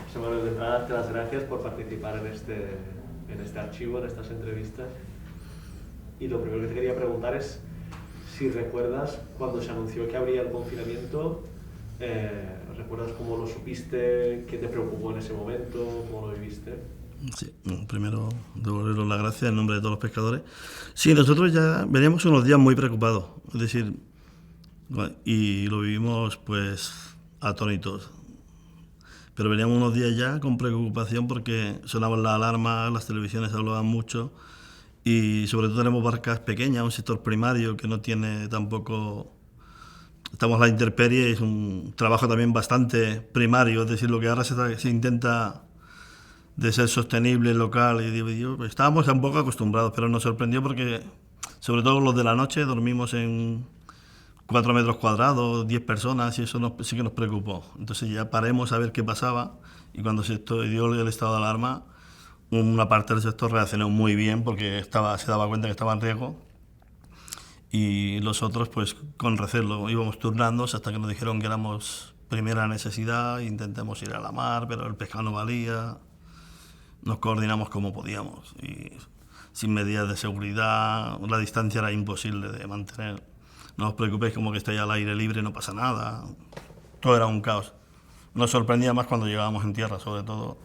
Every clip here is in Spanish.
José Manuel, de entrada, darte las gracias por participar en este archivo, en estas entrevistas. Y lo primero que te quería preguntar es si recuerdas cuando se anunció que habría el confinamiento, ¿recuerdas cómo lo supiste? ¿Qué te preocupó en ese momento? ¿Cómo lo viviste? Sí, primero devolveros las gracias en nombre de todos los pescadores. Sí, nosotros ya veníamos unos días muy preocupados, es decir, y lo vivimos pues atónitos. Pero veníamos unos días ya con preocupación porque sonaban las alarmas, las televisiones hablaban mucho y sobre todo tenemos barcas pequeñas, un sector primario que no tiene tampoco... Estamos a la intemperie y es un trabajo también bastante primario, es decir, lo que ahora se intenta de ser sostenible, local, y digo, pues, estábamos un poco acostumbrados, pero nos sorprendió porque, sobre todo los de la noche, dormimos en 4 metros cuadrados, 10 personas, y eso sí que nos preocupó. Entonces ya paremos a ver qué pasaba, y cuando se dio el estado de alarma, una parte del sector reaccionó muy bien porque se daba cuenta que estaba en riesgo, y los otros, pues con recelo, íbamos turnándose hasta que nos dijeron que éramos primera necesidad, intentamos ir a la mar, pero el pescado no valía. Nos coordinamos como podíamos y sin medidas de seguridad, la distancia era imposible de mantener. No os preocupéis, como que estáis al aire libre, no pasa nada. Todo era un caos. Nos sorprendía más cuando llegábamos en tierra, sobre todo.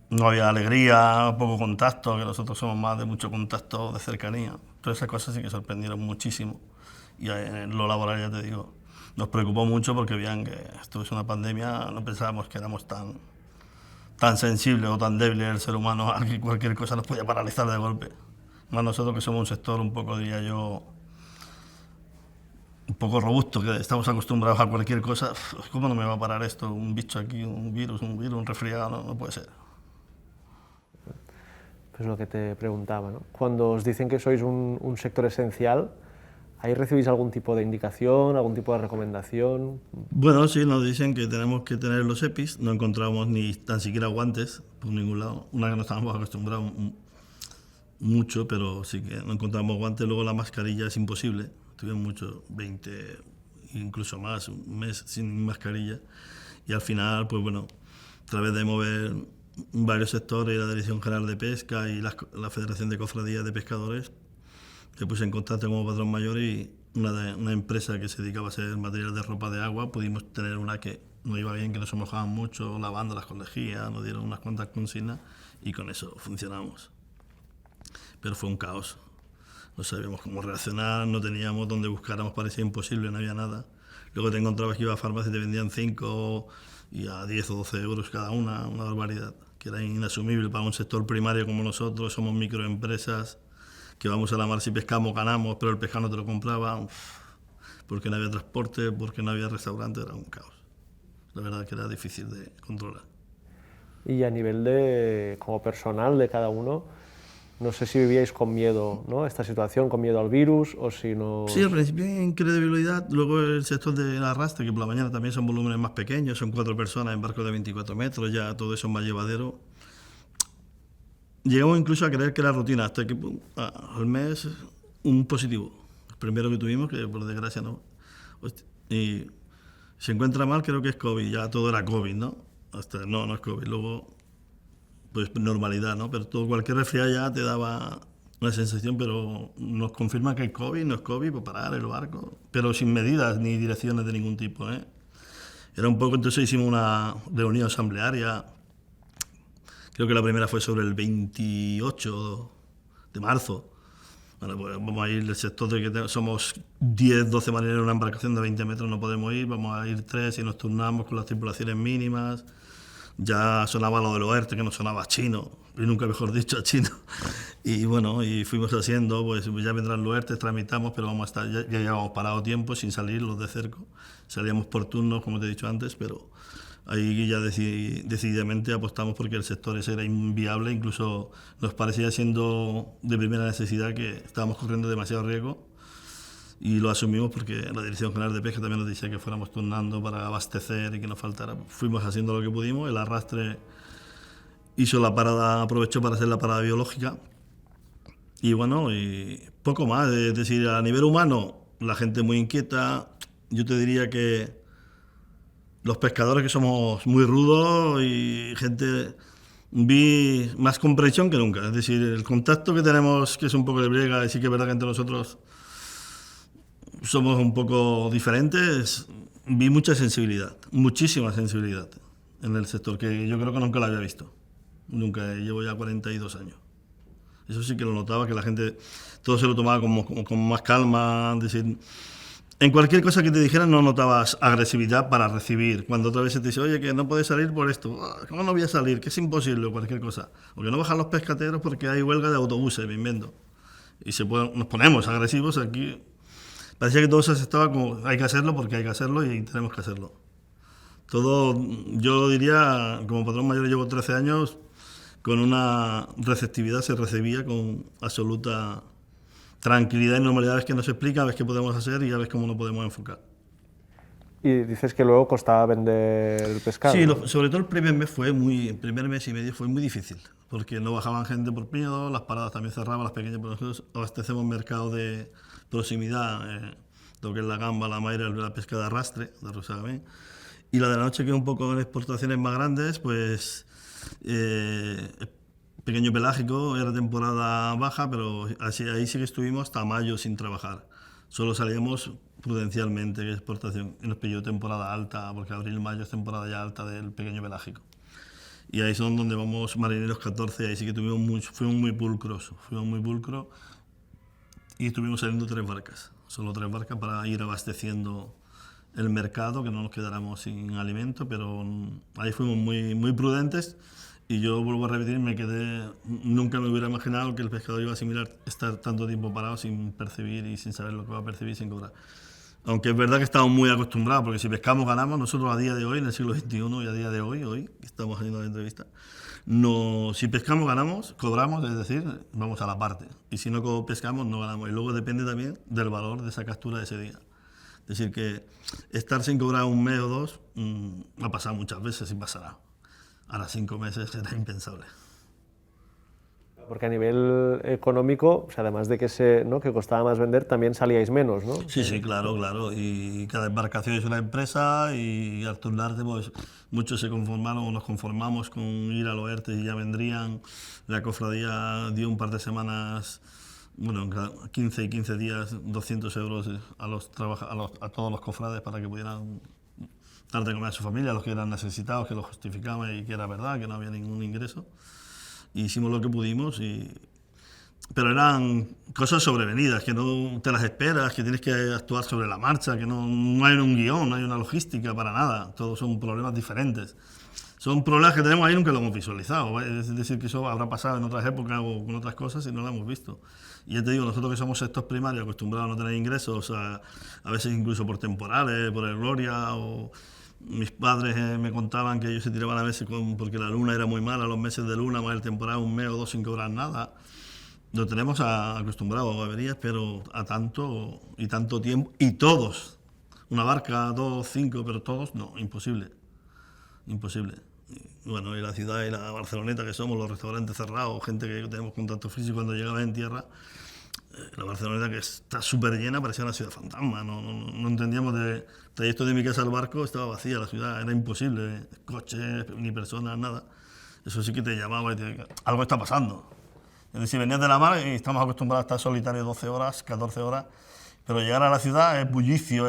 No había alegría, poco contacto, que nosotros somos más de mucho contacto, de cercanía. Todas esas cosas sí que sorprendieron muchísimo. Y en lo laboral, ya te digo, nos preocupó mucho porque veían que esto es una pandemia, no pensábamos que éramos tan sensible o tan débil el ser humano a que cualquier cosa nos podía paralizar de golpe. Más nosotros que somos un sector un poco, diría yo, un poco robusto, que estamos acostumbrados a cualquier cosa. ¿Cómo no me va a parar esto? Un bicho aquí, un virus, un resfriado, no puede ser. Pues lo que te preguntaba, ¿no? Cuando os dicen que sois un sector esencial, ¿ahí recibís algún tipo de indicación, algún tipo de recomendación? Bueno, sí, nos dicen que tenemos que tener los EPIs, no encontramos ni tan siquiera guantes por ningún lado. Una que no estábamos acostumbrados mucho, pero sí que no encontramos guantes. Luego la mascarilla es imposible. Tuvimos mucho, 20, incluso más, un mes sin mascarilla. Y al final, pues bueno, a través de mover varios sectores, la Dirección General de Pesca y la Federación de Cofradías de Pescadores, me puse en contacto como patrón mayor y una empresa que se dedicaba a hacer material de ropa de agua, pudimos tener una que nos iba bien, que no se mojaban mucho, lavándolas con lejía, nos dieron unas cuantas consignas y con eso funcionamos. Pero fue un caos. No sabíamos cómo reaccionar, no teníamos dónde buscáramos, parecía imposible, no había nada. Luego te encontrabas que iba a farmacia y te vendían 5 y a 10 o 12 euros cada una barbaridad, que era inasumible para un sector primario como nosotros, somos microempresas, que vamos a la mar si pescamos, ganamos, pero el pescado no te lo compraba, porque no había transporte, porque no había restaurante, era un caos. La verdad que era difícil de controlar. Y a nivel de, como personal de cada uno, no sé si vivíais con miedo, ¿no? Esta situación, con miedo al virus, o si no... Sí, al principio incredibilidad, luego el sector del arrastre, que por la mañana también son volúmenes más pequeños, son 4 personas en barcos de 24 metros, ya todo eso es más llevadero. Llegamos incluso a creer que era rutina, hasta que al mes un positivo. El primero que tuvimos, que por desgracia no. Y se encuentra mal, creo que es COVID, ya todo era COVID, ¿no? Hasta no es COVID. Luego, pues normalidad, ¿no? Pero cualquier resfriado ya te daba una sensación, pero nos confirma que es COVID, no es COVID, pues parar el barco. Pero sin medidas ni direcciones de ningún tipo, ¿eh? Era un poco, entonces hicimos una reunión asamblearia. Creo que la primera fue sobre el 28 de marzo. Bueno, pues vamos a ir del sector de que somos 10, 12 marineros en una embarcación de 20 metros, no podemos ir, vamos a ir 3 y nos turnamos con las tripulaciones mínimas. Ya sonaba lo de los ERTE, que nos sonaba chino, y nunca mejor dicho, a chino. Y bueno, y fuimos haciendo, pues ya vendrán los ERTE, tramitamos, pero vamos a estar, ya llevamos parado tiempo sin salir los de cerco. Salíamos por turnos, como te he dicho antes, pero ahí ya decididamente apostamos porque el sector ese era inviable, incluso nos parecía siendo de primera necesidad que estábamos corriendo demasiado riesgo y lo asumimos porque la Dirección General de Pesca también nos decía que fuéramos turnando para abastecer y que nos faltara. Fuimos haciendo lo que pudimos, el arrastre hizo la parada, aprovechó para hacer la parada biológica y bueno, y poco más, es decir, a nivel humano la gente muy inquieta, yo te diría que los pescadores que somos muy rudos y gente, vi más comprensión que nunca. Es decir, el contacto que tenemos, que es un poco de briega, y sí que es verdad que entre nosotros somos un poco diferentes, vi mucha sensibilidad, muchísima sensibilidad en el sector, que yo creo que nunca la había visto. Nunca, llevo ya 42 años. Eso sí que lo notaba, que la gente, todo se lo tomaba con más calma, es decir, en cualquier cosa que te dijeran no notabas agresividad para recibir. Cuando otra vez se te dice, oye, que no puedes salir por esto, ¿cómo no voy a salir? Que es imposible o cualquier cosa. O que no bajan los pescateros porque hay huelga de autobuses, me invento. Y nos ponemos agresivos aquí. Parecía que todo se estaba como, hay que hacerlo porque hay que hacerlo y tenemos que hacerlo. Todo, yo diría, como patrón mayor llevo 13 años, con una receptividad se recibía con absoluta tranquilidad y normalidad. Ves que nos explica, ves qué podemos hacer y ya ves cómo nos podemos enfocar. Y dices que luego costaba vender el pescado. Sí, ¿no? sobre todo el primer mes y medio fue muy difícil, porque no bajaban gente por miedo, las paradas también cerraban, las pequeñas, pero nosotros abastecemos mercado de proximidad, lo que es la gamba, la maira, la pesca de arrastre, de Rosagamé, y la de la noche, que es un poco en exportaciones más grandes, pues pequeño pelágico, era temporada baja, pero ahí sí que estuvimos hasta mayo sin trabajar. Solo salíamos prudencialmente, que es exportación, y nos pilló temporada alta, porque abril-mayo es temporada ya alta del pequeño pelágico. Y ahí son donde vamos marineros 14, ahí sí que fuimos muy pulcros y estuvimos saliendo 3 barcas, solo 3 barcas para ir abasteciendo el mercado, que no nos quedáramos sin alimento, pero ahí fuimos muy prudentes. Y yo vuelvo a repetir, nunca me hubiera imaginado que el pescador iba a asimilar estar tanto tiempo parado sin percibir y sin saber lo que va a percibir sin cobrar. Aunque es verdad que estamos muy acostumbrados, porque si pescamos ganamos, nosotros a día de hoy, en el siglo XXI y a día de hoy estamos haciendo la entrevista, si pescamos ganamos, cobramos, es decir, vamos a la parte. Y si no pescamos no ganamos. Y luego depende también del valor de esa captura de ese día. Es decir, que estar sin cobrar un mes o dos ha pasado muchas veces y pasará. Ahora 5 meses era impensable. Porque a nivel económico, o sea, además de que costaba más vender, también salíais menos, ¿no? Sí, claro. Y cada embarcación es una empresa y al turnarte, pues muchos se conformaron o nos conformamos con ir a los ERTE y ya vendrían. La cofradía dio un par de semanas, bueno, 15 y 15 días, 200 euros a todos los cofrades para que pudieran dar de comer a su familia, a los que eran necesitados, que lo justificaban y que era verdad, que no había ningún ingreso. Y hicimos lo que pudimos, pero eran cosas sobrevenidas, que no te las esperas, que tienes que actuar sobre la marcha, que no hay un guión, no hay una logística para nada, todos son problemas diferentes. Son problemas que tenemos ahí y nunca lo hemos visualizado, es decir, que eso habrá pasado en otras épocas o con otras cosas y no lo hemos visto. Y ya te digo, nosotros que somos sector primario, acostumbrados a no tener ingresos, a veces incluso por temporales, por el Gloria, o mis padres me contaban que ellos se tiraban a veces porque la luna era muy mala, los meses de luna, más el temporal, un mes o dos sin cobrar nada. Lo tenemos acostumbrado a averías, pero a tanto y tanto tiempo, y todos, una barca, 2, 5, pero todos, no, imposible. Y bueno, y la ciudad y la Barceloneta que somos, los restaurantes cerrados, gente que tenemos contacto físico cuando llegaba en tierra, la Barceloneta que está súper llena, parecía una ciudad fantasma, no entendíamos de trayecto de mi casa al barco, estaba vacía la ciudad, era imposible, coches, ni personas, nada. Eso sí que te llamaba y algo está pasando. Es decir, venías de la mar y estamos acostumbrados a estar solitarios 12 horas, 14 horas, pero llegar a la ciudad es bullicio,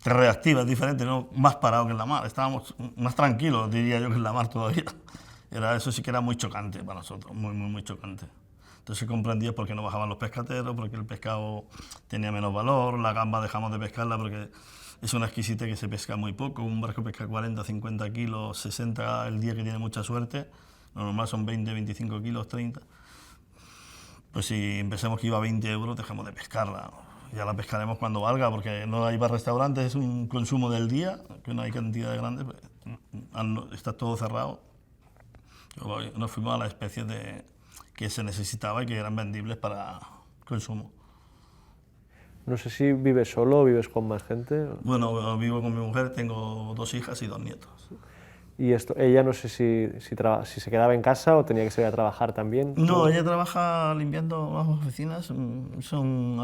te reactiva, es diferente, ¿no? Más parado que en la mar, estábamos más tranquilos, diría yo, que en la mar todavía. Eso sí que era muy chocante para nosotros, muy chocante. Entonces comprendía por qué no bajaban los pescateros, porque el pescado tenía menos valor, la gamba dejamos de pescarla porque es una exquisite que se pesca muy poco, un barco pesca 40, 50 kilos, 60 el día que tiene mucha suerte, lo normal son 20, 25 kilos, 30. Pues si empecemos que iba a 20 euros, dejamos de pescarla. Ya la pescaremos cuando valga, porque no hay para restaurantes, es un consumo del día, que no hay cantidad de grandes, pues, está todo cerrado. Nos fuimos a la especie de que se necesitaba y que eran vendibles para consumo. No sé si vives solo o vives con más gente. Bueno, vivo con mi mujer, tengo 2 hijas y 2 nietos. Y ella no sé si se quedaba en casa o tenía que salir a trabajar también. No, ella trabaja limpiando las oficinas, son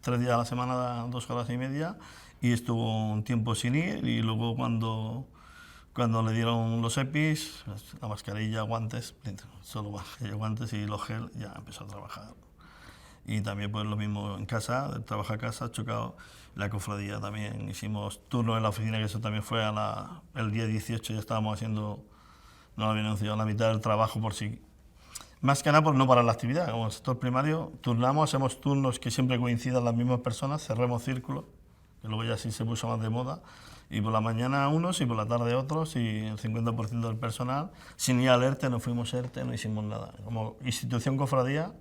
3 días a la semana, 2 horas y media, y estuvo un tiempo sin ir, y luego cuando le dieron los EPIs, la mascarilla, guantes, solo mascarilla, guantes y los gel, ya empezó a trabajar. Y también pues lo mismo en casa, trabaja a casa, chocado. La cofradía también, hicimos turnos en la oficina, que eso también fue el día 18, ya estábamos haciendo, no lo había anunciado, la mitad del trabajo por sí. Más que nada por no parar la actividad, como el sector primario, turnamos, hacemos turnos que siempre coincidan las mismas personas, cerremos círculos, que luego ya sí se puso más de moda, y por la mañana unos y por la tarde otros, y el 50% del personal, sin ir al ERTE, no fuimos ERTE, no hicimos nada. Como institución cofradía,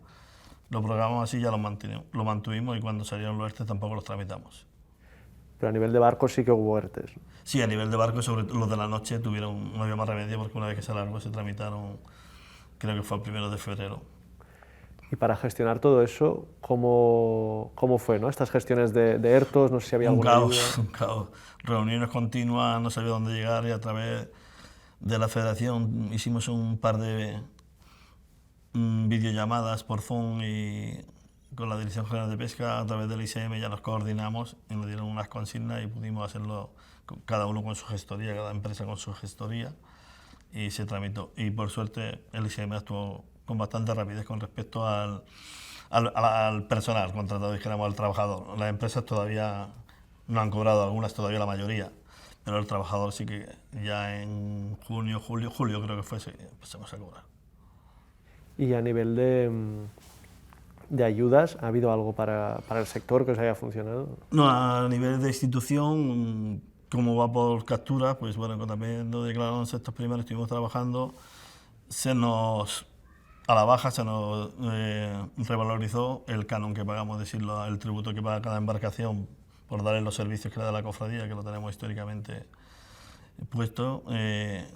lo programamos así, ya lo mantuvimos, y cuando salieron los ERTE tampoco los tramitamos. Pero a nivel de barcos sí que hubo ERTEs. Sí, a nivel de barcos, sobre todo los de la noche, no había más remedio, porque una vez que se alargó se tramitaron, creo que fue el 1 de febrero. Y para gestionar todo eso, ¿cómo fue, ¿no? Estas gestiones de ERTOs, no sé si había alguna ayuda. Un caos. Reuniones continuas, no sabía dónde llegar, y a través de la federación hicimos un par de videollamadas por Zoom, y con la Dirección General de Pesca, a través del ICM, ya nos coordinamos y nos dieron unas consignas y pudimos hacerlo cada uno con su gestoría, cada empresa con su gestoría, y se tramitó. Y por suerte el ICM actuó con bastante rapidez con respecto al personal contratado, dijéramos, al trabajador. Las empresas todavía no han cobrado, algunas todavía, la mayoría, pero el trabajador sí que ya en julio creo que fue, sí, empezamos a cobrar. Y a nivel de ayudas, ¿ha habido algo para el sector que os haya funcionado? No, a nivel de institución, como va por captura, pues bueno, cuando también lo declararon en sector primario, estuvimos trabajando, a la baja se nos revalorizó el canon que pagamos, es decir, el tributo que paga cada embarcación por darle los servicios que le da la cofradía, que lo tenemos históricamente puesto.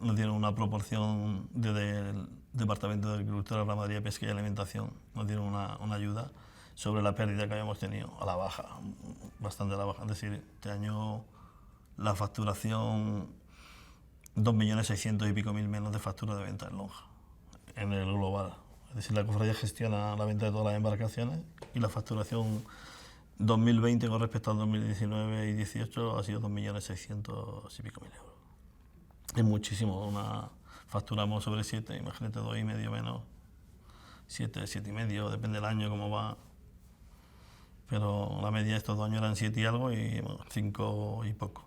Nos dieron una proporción desde el Departamento de Agricultura, Ganadería, Pesca y Alimentación, nos dieron una ayuda sobre la pérdida que habíamos tenido, a la baja, bastante a la baja. Es decir, este año la facturación, 2.600.000 y pico menos de factura de venta en lonja, en el global. Es decir, la cofradía gestiona la venta de todas las embarcaciones, y la facturación 2020 con respecto al 2019 y 2018 ha sido 2.600.000 y pico euros. Es muchísimo, facturamos sobre 7, imagínate, 2,5 menos, 7, 7,5, depende del año cómo va. Pero la media de estos 2 años eran 7 y algo, y 5 y poco.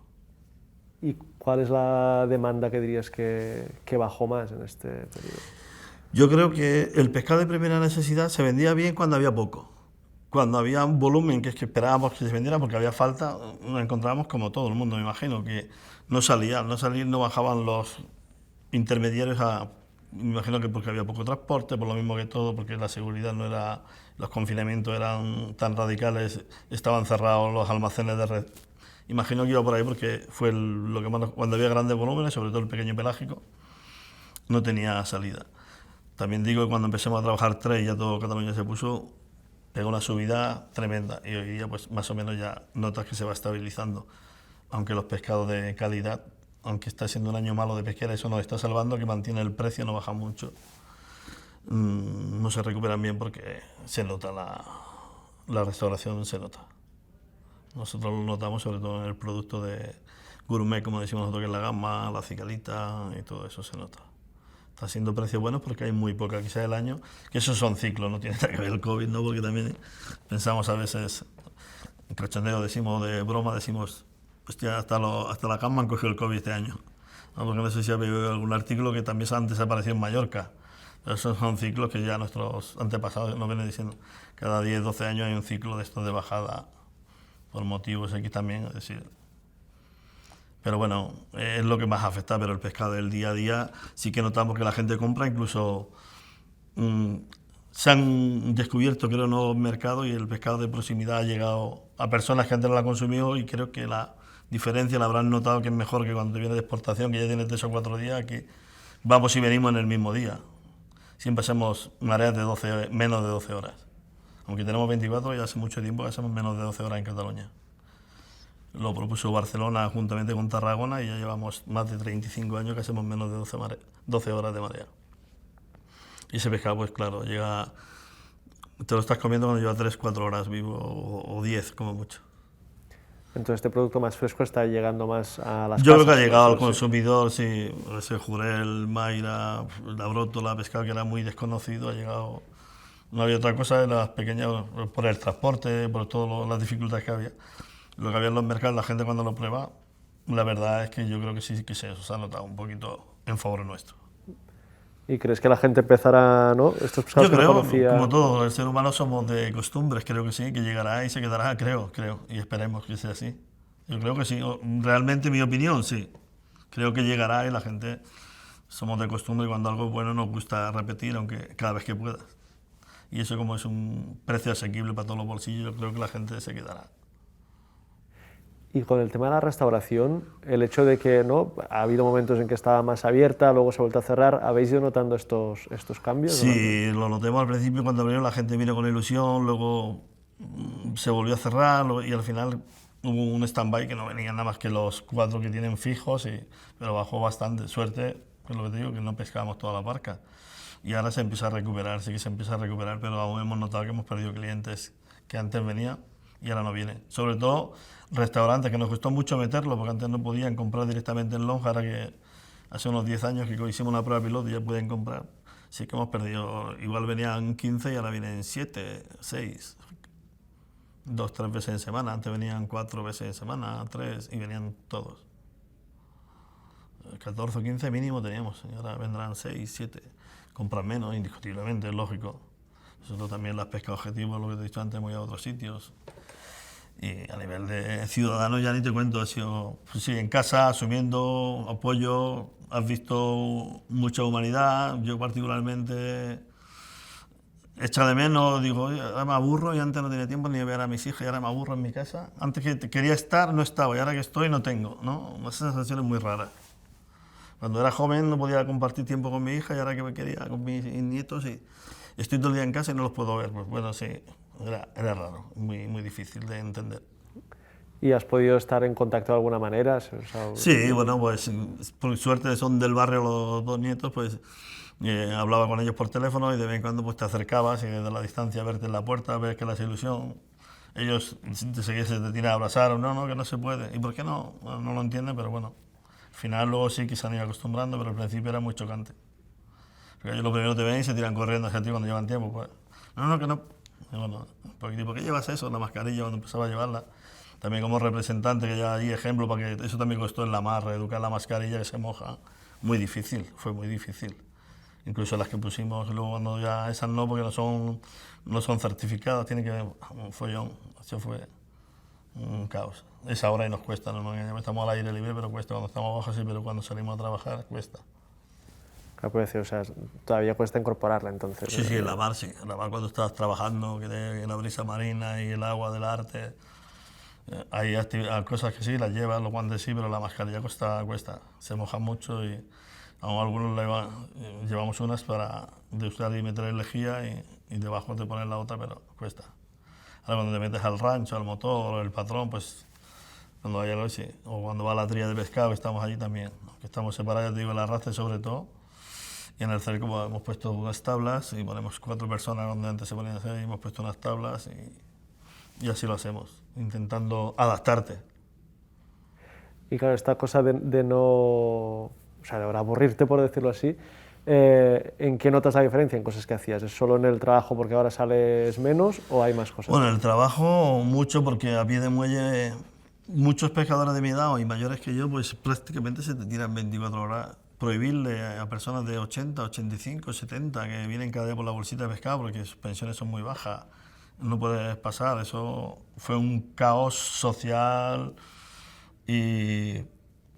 ¿Y cuál es la demanda que dirías que bajó más en este periodo? Yo creo que el pescado de primera necesidad se vendía bien cuando había poco. Cuando había un volumen que esperábamos que se vendiera porque había falta, nos encontrábamos como todo el mundo, me imagino, que no bajaban los intermediarios me imagino que porque había poco transporte, por lo mismo que todo, porque la seguridad no era, los confinamientos eran tan radicales, estaban cerrados los almacenes de red. Imagino que iba por ahí porque fue lo que más, cuando había grandes volúmenes, sobre todo el pequeño pelágico, no tenía salida. También digo que cuando empecemos a trabajar 3, ya todo Cataluña se pegó una subida tremenda, y hoy día pues más o menos ya notas que se va estabilizando, aunque los pescados de calidad, aunque está siendo un año malo de pesquera, eso nos está salvando, que mantiene el precio, no baja mucho, no se recuperan bien porque se nota la restauración, se nota. Nosotros lo notamos sobre todo en el producto de gourmet, como decimos nosotros, que es la gamba, la cicalita, y todo eso se nota. Está siendo precios buenos porque hay muy poca, quizás el año, que esos son ciclos, no tiene nada que ver el COVID, ¿no? Porque también pensamos a veces, en cachondeo decimos, de broma decimos, hostia, hasta la gamba han cogido el COVID este año, ¿no? Porque no sé si habéis oído algún artículo que también antes apareció en Mallorca, pero esos son ciclos que ya nuestros antepasados nos vienen diciendo, cada 10, 12 años hay un ciclo de estos de bajada, por motivos X también, es decir. Pero bueno, es lo que más afecta, pero el pescado del día a día sí que notamos que la gente compra, incluso se han descubierto, creo, nuevos mercados, y el pescado de proximidad ha llegado a personas que antes no la han consumido, y creo que la diferencia la habrán notado, que es mejor que cuando te viene de exportación, que ya tienes 3 o 4 días, que vamos y venimos en el mismo día. Siempre hacemos mareas de menos de 12 horas. Aunque tenemos 24, ya hace mucho tiempo que hacemos menos de 12 horas en Cataluña. Lo propuso Barcelona juntamente con Tarragona, y ya llevamos más de 35 años que hacemos menos de 12 horas de marea. Y ese pescado, pues claro, te lo estás comiendo cuando lleva 3, 4 horas vivo, o 10 como mucho. Entonces este producto más fresco está llegando más a las Yo casas. creo que ha llegado al Sí. consumidor, sí, ese jurel, Mayra, la brótola, pescado que era muy desconocido, ha llegado. No había otra cosa, de las pequeñas, por el transporte, por todas las dificultades que había. Lo que había en los mercados, la gente cuando lo prueba, la verdad es que yo creo que sí que se ha notado un poquito en favor nuestro. ¿Y crees que la gente empezará, ¿no? Estos pescados Yo que no creo, conocía? como todo, el ser humano somos de costumbres, creo que sí, que llegará y se quedará, creo, y esperemos que sea así. Yo creo que sí, realmente mi opinión, sí. Creo que llegará y la gente somos de costumbre y cuando algo es bueno nos gusta repetir, aunque cada vez que puedas. Y eso como es un precio asequible para todos los bolsillos, yo creo que la gente se quedará. Y con el tema de la restauración, el hecho de que no ha habido momentos en que estaba más abierta, luego se ha vuelto a cerrar, ¿habéis ido notando estos cambios? Sí, lo notemos al principio cuando abrieron, la gente vino con ilusión, luego se volvió a cerrar y al final hubo un stand-by que no venían nada más que los 4 que tienen fijos, pero bajó bastante. Suerte, pues lo que te digo, que no pescábamos toda la barca. Y ahora se empieza a recuperar, sí que se empieza a recuperar, pero aún hemos notado que hemos perdido clientes que antes venían y ahora no vienen. Sobre todo restaurantes, que nos costó mucho meterlo, porque antes no podían comprar directamente en lonja, ahora que hace unos 10 años que hicimos una prueba piloto y ya pueden comprar. Sí que hemos perdido, igual venían 15 y ahora vienen 7, 6, 2, 3 veces en semana. Antes venían 4 veces en semana, 3 y venían todos. 14 o 15 mínimo teníamos y ahora vendrán 6, 7. Compran menos, indiscutiblemente, es lógico. Nosotros también las pescas objetivos, lo que te he dicho antes, hemos ido a otros sitios. Y a nivel de ciudadano ya ni te cuento, ha sido, pues sí, en casa, asumiendo apoyo, has visto mucha humanidad, yo particularmente echa de menos, digo, ahora me aburro y antes no tenía tiempo ni de ver a mis hijas y ahora me aburro en mi casa. Antes que quería estar, no estaba y ahora que estoy no tengo, ¿no? Una sensación muy rara. Cuando era joven no podía compartir tiempo con mi hija y ahora que me quería con mis nietos y estoy todo el día en casa y no los puedo ver. Pues bueno, sí, era raro, muy difícil de entender. ¿Y has podido estar en contacto de alguna manera? Sí, bueno, pues por suerte son del barrio los 2 nietos, pues hablaba con ellos por teléfono y de vez en cuando pues te acercabas y desde la distancia verte en la puerta, ves que la ilusión. Ellos enseguida se te tiran a abrazar o no, que no se puede. ¿Y por qué no? Bueno, no lo entienden, pero bueno. Al final luego sí que se han ido acostumbrando, pero al principio era muy chocante. Porque ellos lo primero te ven y se tiran corriendo hacia ti cuando llevan tiempo. Pues, no, que no. Y bueno, ¿por qué llevas eso? La mascarilla cuando empezaba a llevarla. También como representante, que ya ahí ejemplo, para que eso también costó en la mar, reeducar la mascarilla que se moja. Muy difícil, fue muy difícil. Incluso las que pusimos, luego cuando ya esas no, porque no son certificadas, tiene que un follón. Eso fue un caos. Es ahora y nos cuesta, no nos engañamos, estamos al aire libre, pero cuesta. Cuando estamos abajo sí, pero cuando salimos a trabajar cuesta. Claro, puede decir, o sea, todavía cuesta incorporarla entonces. Sí, sí, la mar sí. La mar cuando estás trabajando, que la brisa marina y el agua del arte. Hay cosas que sí, las llevas, los guantes sí, pero la mascarilla cuesta. Se moja mucho y a algunos llevamos unas para de usar y meter en lejía y debajo te pones la otra, pero cuesta. Ahora cuando te metes al rancho, al motor, el patrón, pues cuando hay algo así, o cuando va a la tría de pescado, estamos allí también, que estamos separados, te digo, el arrastre sobre todo, y en el cerco pues, hemos puesto unas tablas y ponemos 4 personas donde antes se ponían 6, hemos puesto unas tablas y así lo hacemos, intentando adaptarte. Y claro, esta cosa de no, o sea, de aburrirte, por decirlo así, ¿en qué notas la diferencia en cosas que hacías? ¿Es solo en el trabajo porque ahora sales menos o hay más cosas? Bueno, en el trabajo mucho porque a pie de muelle muchos pescadores de mi edad y mayores que yo pues prácticamente se te tiran 24 horas. Prohibirle a personas de 80, 85, 70 que vienen cada día por la bolsita de pescado porque sus pensiones son muy bajas, no puedes pasar. Eso fue un caos social y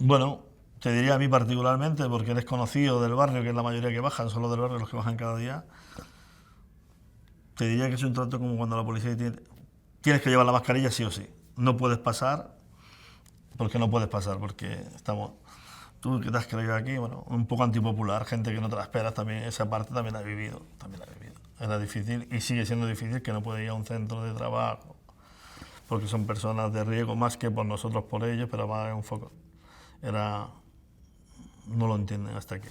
bueno, te diría a mí particularmente, porque eres conocido del barrio, que es la mayoría que bajan, son los del barrio los que bajan cada día, te diría que es un trato como cuando la policía tienes que llevar la mascarilla sí o sí. No puedes pasar, porque no puedes pasar, porque estamos... Tú que te has creído aquí, bueno, un poco antipopular, gente que no te la esperas también, esa parte también la he vivido. Era difícil y sigue siendo difícil que no puedes ir a un centro de trabajo, porque son personas de riesgo más que por nosotros por ellos, pero más un foco. No lo entienden hasta que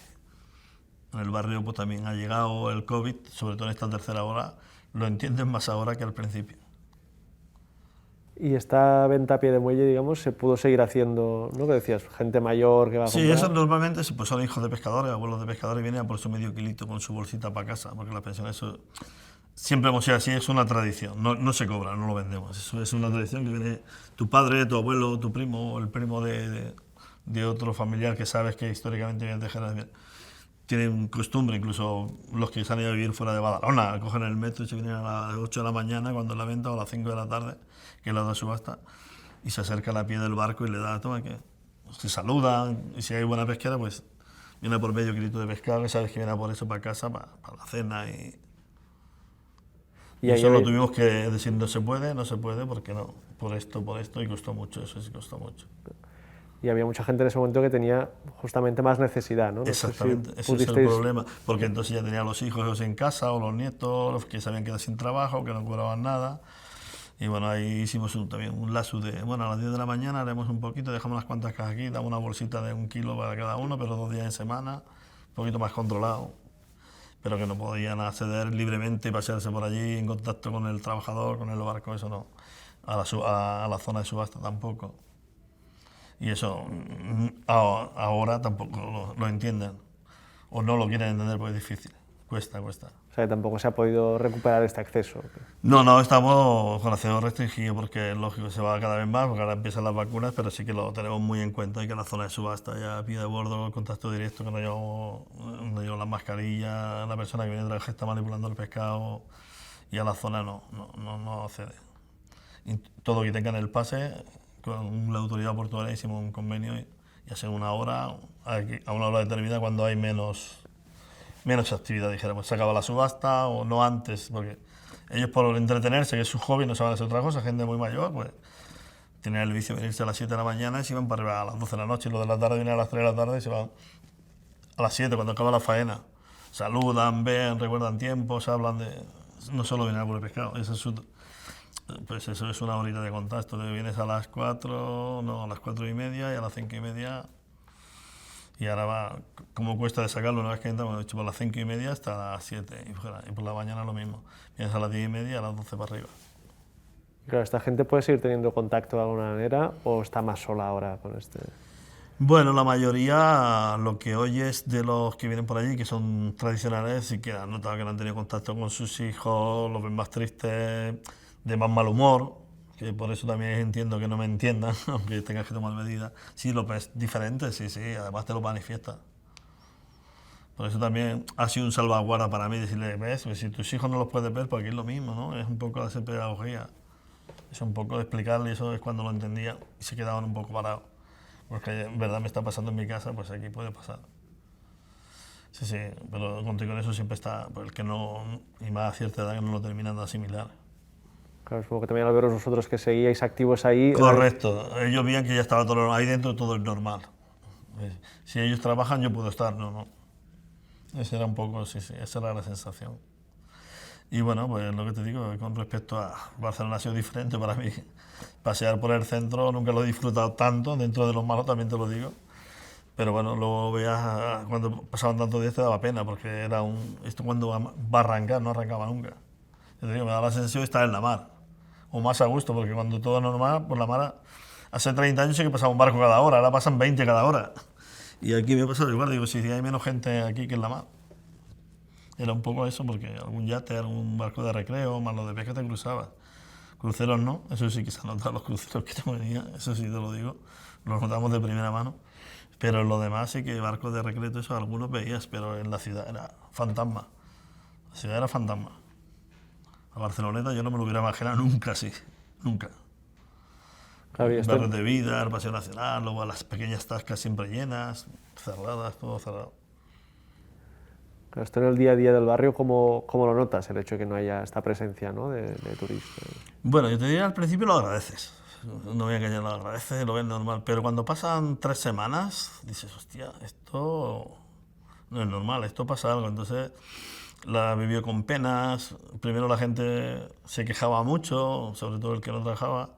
en el barrio pues también ha llegado el COVID, sobre todo en esta tercera ola, lo entienden más ahora que al principio. Y esta venta a pie de muelle, digamos, se pudo seguir haciendo, ¿no? Que decías, gente mayor que va a Sí, comprar. eso normalmente pues son hijos de pescadores, abuelos de pescadores, y vienen a por su medio kilito con su bolsita para casa, porque la pensión, eso siempre hemos sido así, es una tradición, no se cobra, no lo vendemos, eso es una tradición que viene tu padre, tu abuelo, tu primo, o el primo de otro familiar que sabes que históricamente viene de generación. Tienen costumbre, incluso los que se han ido a vivir fuera de Badalona, cogen el metro y se vienen a las 8 de la mañana cuando es la venta, o a las 5 de la tarde, que es la de subasta, y se acerca a la pie del barco y le da, toma, que se saludan, y si hay buena pesquera, pues viene por medio kilito de pescado, y sabes que viene a por eso para casa, para la cena, y ahí eso lo había- tuvimos que decir, no se puede, porque no, por esto, y costó mucho, eso sí costó mucho. Y había mucha gente en ese momento que tenía justamente más necesidad, ¿no? No sé si Exactamente, ese es el pudisteis- problema, porque entonces ya tenía los hijos en casa o los nietos, los que se habían quedado sin trabajo, que no cobraban nada. Y bueno, ahí hicimos también un lazo de, bueno, a las 10 de la mañana haremos un poquito, dejamos unas cuantas cajas aquí, damos una bolsita de 1 kilo para cada uno, pero 2 días en semana, un poquito más controlado, pero que no podían acceder libremente y pasearse por allí en contacto con el trabajador, con el barco, eso no, a la zona de subasta tampoco. Y eso ahora tampoco lo entienden, o no lo quieren entender porque es difícil, cuesta. O sea, que tampoco se ha podido recuperar este acceso. No, estamos con acceso restringido porque es lógico, se va cada vez más, porque ahora empiezan las vacunas, pero sí que lo tenemos muy en cuenta y que la zona de subasta ya pie de bordo, el contacto directo, que no llevamos las mascarillas, la persona que viene detrás está manipulando el pescado, y a la zona no accede. Y todo que tengan el pase, con la autoridad portuaria hicimos un convenio y hace una hora, a una hora determinada, cuando hay menos actividad, dijéramos, se acaba la subasta o no antes, porque ellos por entretenerse, que es su hobby, no saben hacer otra cosa, gente muy mayor, pues tienen el vicio de venirse a las 7 de la mañana y se van para arriba a las 12 de la noche, y los de la tarde vienen a las 3 de la tarde y se van a las 7 cuando acaba la faena. Saludan, ven, recuerdan tiempos, hablan de... No solo vienen a por el pescado, pues eso es una horita de contacto, te vienes a las 4, no, a las 4:30 y a las 5:30. Y ahora va, como cuesta de sacarlo una vez que entramos, hecho por las 5:30 hasta las 7, y por la mañana lo mismo. Vienes a las 10:30 y a las 12 para arriba. Claro, ¿esta gente puede seguir teniendo contacto de alguna manera o está más sola ahora con este...? Bueno, la mayoría, lo que oyes de los que vienen por allí, que son tradicionales, sí que han notado que no han tenido contacto con sus hijos, los ven más tristes, de más mal humor, que por eso también entiendo que no me entiendan, aunque tengas que tomar medidas. Sí, lo ves diferente, sí, además te lo manifiesta. Por eso también ha sido un salvaguarda para mí decirle, ves, pues si tus hijos no los puedes ver, pues aquí es lo mismo, ¿no? Es un poco de hacer pedagogía, es un poco de explicarle, y eso es cuando lo entendía y se quedaban un poco parados. Porque en verdad me está pasando en mi casa, pues aquí puede pasar. Sí, pero contigo en eso siempre está, pues el que no, y más a cierta edad que no lo terminan de asimilar. Claro, supongo que también al veros vosotros que seguíais activos ahí... Correcto, ellos veían que ya estaba todo ahí dentro, todo es normal. Si ellos trabajan, yo puedo estar, no. Ese era un poco, sí, esa era la sensación. Y bueno, pues lo que te digo, con respecto a Barcelona ha sido diferente para mí. Pasear por el centro nunca lo he disfrutado tanto, dentro de los malos también te lo digo. Pero bueno, luego veías, cuando pasaban tantos días te daba pena, porque era esto cuando va a arrancar, no arrancaba nunca. Yo te digo, me da la sensación de estar en la mar, o más a gusto, porque cuando todo es normal, por la mar, hace 30 años sí que pasaba un barco cada hora, ahora pasan 20 cada hora. Y aquí me ha pasado igual, digo, si hay menos gente aquí que en la mar. Era un poco eso, porque algún yate, algún barco de recreo, más lo de pesca te cruzabas. Cruceros no, eso sí que se han notado los cruceros que te venían, eso sí te lo digo, los notamos de primera mano. Pero en lo demás sí que barcos de recreo, eso algunos veías, pero en la ciudad era fantasma. La ciudad era fantasma. A Barceloneta yo no me lo hubiera imaginado nunca así, nunca. Claro, y Barrios de vida, el Paseo Nacional, luego las pequeñas tascas siempre llenas, cerradas, todo cerrado. Claro, esto en el día a día del barrio, ¿cómo lo notas, el hecho de que no haya esta presencia, ¿no?, de turistas? Bueno, yo te diría al principio lo agradeces. No voy a engañar, lo agradeces, lo ves normal. Pero cuando pasan 3 semanas, dices, hostia, esto no es normal, esto pasa algo. Entonces la vivió con penas. Primero la gente se quejaba mucho, sobre todo el que no trabajaba.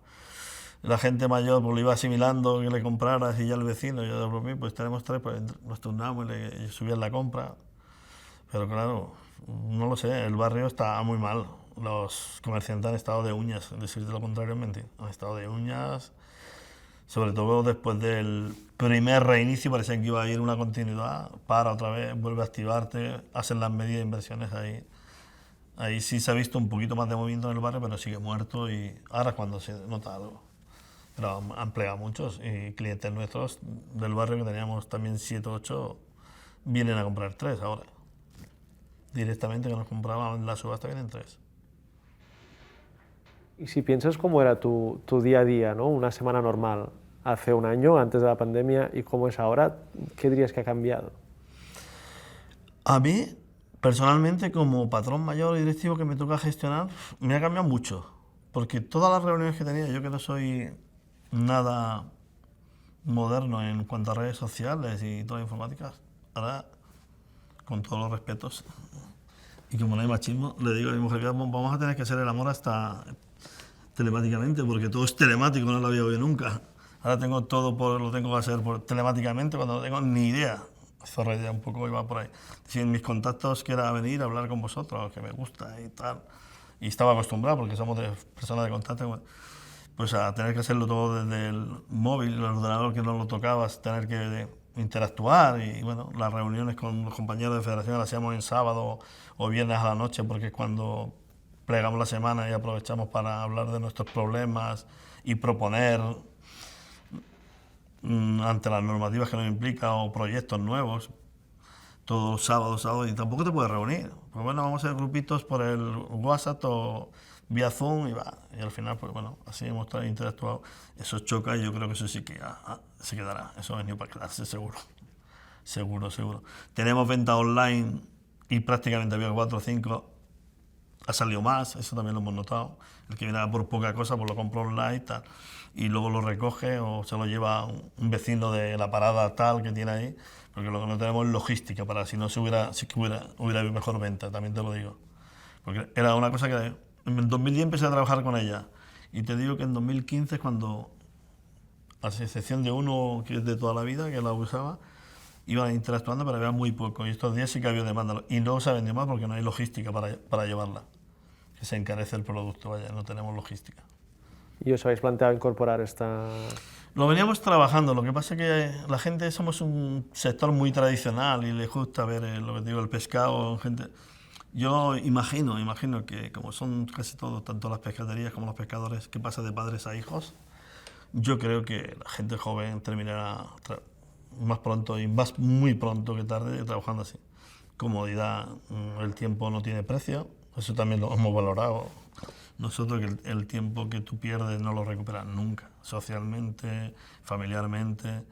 La gente mayor pues lo iba asimilando, que le compraras, y ya el vecino, yo por mí, pues tenemos 3, pues nos turnamos y subían la compra. Pero claro, no lo sé, el barrio está muy mal. los comerciantes han estado de uñas, decirte lo contrario es mentir. Han estado de uñas, sobre todo después del primer reinicio, parecía que iba a ir una continuidad, para otra vez, vuelve a activarte, hacen las medidas de inversiones ahí. Ahí sí se ha visto un poquito más de movimiento en el barrio, pero sigue muerto y ahora es cuando se nota algo. Pero han plegado muchos y clientes nuestros del barrio, que teníamos también 7 o 8, vienen a comprar 3 ahora. Directamente que nos compraban en la subasta vienen 3. Y si piensas cómo era tu día a día, ¿no? Una semana normal hace un año, antes de la pandemia, y cómo es ahora, ¿qué dirías que ha cambiado? A mí, personalmente, como patrón mayor y directivo que me toca gestionar, me ha cambiado mucho. Porque todas las reuniones que tenía, yo que no soy nada moderno en cuanto a redes sociales y toda la informática, ahora, con todos los respetos, y como no hay machismo, le digo a mi mujer que vamos a tener que hacer el amor hasta telemáticamente, porque todo es telemático, no lo había oído nunca. Ahora tengo todo, lo tengo que hacer telemáticamente cuando no tengo ni idea. Zorra idea un poco iba por ahí. Si en mis contactos quiera venir a hablar con vosotros, que me gusta y tal, y estaba acostumbrado porque somos personas de contacto, pues a tener que hacerlo todo desde el móvil, el ordenador que no lo tocabas, tener que interactuar y bueno, las reuniones con los compañeros de federación las hacíamos en sábado o viernes a la noche porque es cuando plegamos la semana y aprovechamos para hablar de nuestros problemas y proponer ante las normativas que nos implican o proyectos nuevos, todos los sábados, y tampoco te puedes reunir. Pues bueno, vamos a hacer grupitos por el WhatsApp o vía Zoom y al final, pues bueno, así hemos interactuado. Eso choca y yo creo que eso sí que se quedará. Eso ha venido para quedarse, seguro. Seguro. Tenemos venta online y prácticamente había 4 o 5. Ha salido más, eso también lo hemos notado. El que viene por poca cosa, pues lo compra online tal, y luego lo recoge o se lo lleva un vecino de la parada tal que tiene ahí, porque lo que no tenemos es logística para si no hubiera habido mejor venta, también te lo digo. Porque era una cosa que en el 2010 empecé a trabajar con ella y te digo que en 2015 es cuando, a excepción de uno que es de toda la vida, que la usaba, iban interactuando, pero había muy poco y estos días sí que había demanda y luego se ha vendido más porque no hay logística para llevarla. Que se encarece el producto, vaya, no tenemos logística. ¿Y os habéis planteado incorporar esta...? Lo veníamos trabajando, lo que pasa es que la gente somos un sector muy tradicional y les gusta ver lo que te digo, el pescado, gente. Yo imagino que como son casi todos, tanto las pescaderías como los pescadores, que pasa de padres a hijos, yo creo que la gente joven terminará más pronto y más muy pronto que tarde trabajando así. Comodidad, el tiempo no tiene precio. Eso también lo hemos valorado nosotros, que el tiempo que tú pierdes no lo recuperas nunca, socialmente, familiarmente.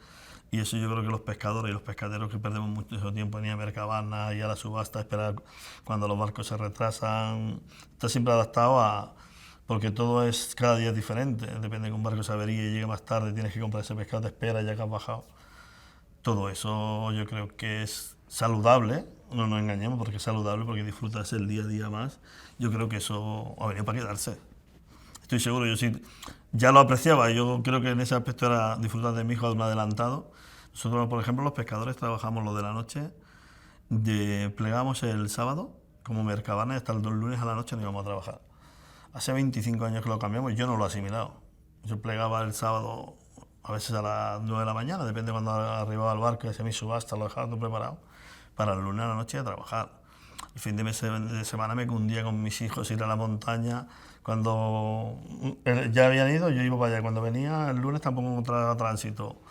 Y eso yo creo que los pescadores y los pescaderos que perdemos mucho tiempo en ir a Mercabana y a la subasta, esperar cuando los barcos se retrasan, está siempre adaptado porque todo es cada día diferente. Depende de que un barco se averíe y llegue más tarde, tienes que comprar ese pescado, te espera ya que has bajado. Todo eso yo creo que es saludable, no nos engañemos porque es saludable, porque disfrutas el día a día más. Yo creo que eso ha venido para quedarse. Estoy seguro, yo sí, ya lo apreciaba, yo creo que en ese aspecto era disfrutar de mi hijo de un adelantado. Nosotros, por ejemplo, los pescadores trabajamos lo de la noche, plegamos el sábado como Mercabana y hasta el lunes a la noche no íbamos a trabajar. Hace 25 años que lo cambiamos y yo no lo he asimilado. Yo plegaba el sábado a veces a las 9 de la mañana, depende de cuando arribaba el barco y hacía mi subasta, lo dejaba todo preparado para el lunes a la noche a trabajar. El fin de semana me cundía con mis hijos ir a la montaña. Cuando ya habían ido, yo iba para allá. Cuando venía el lunes tampoco encontraba tránsito.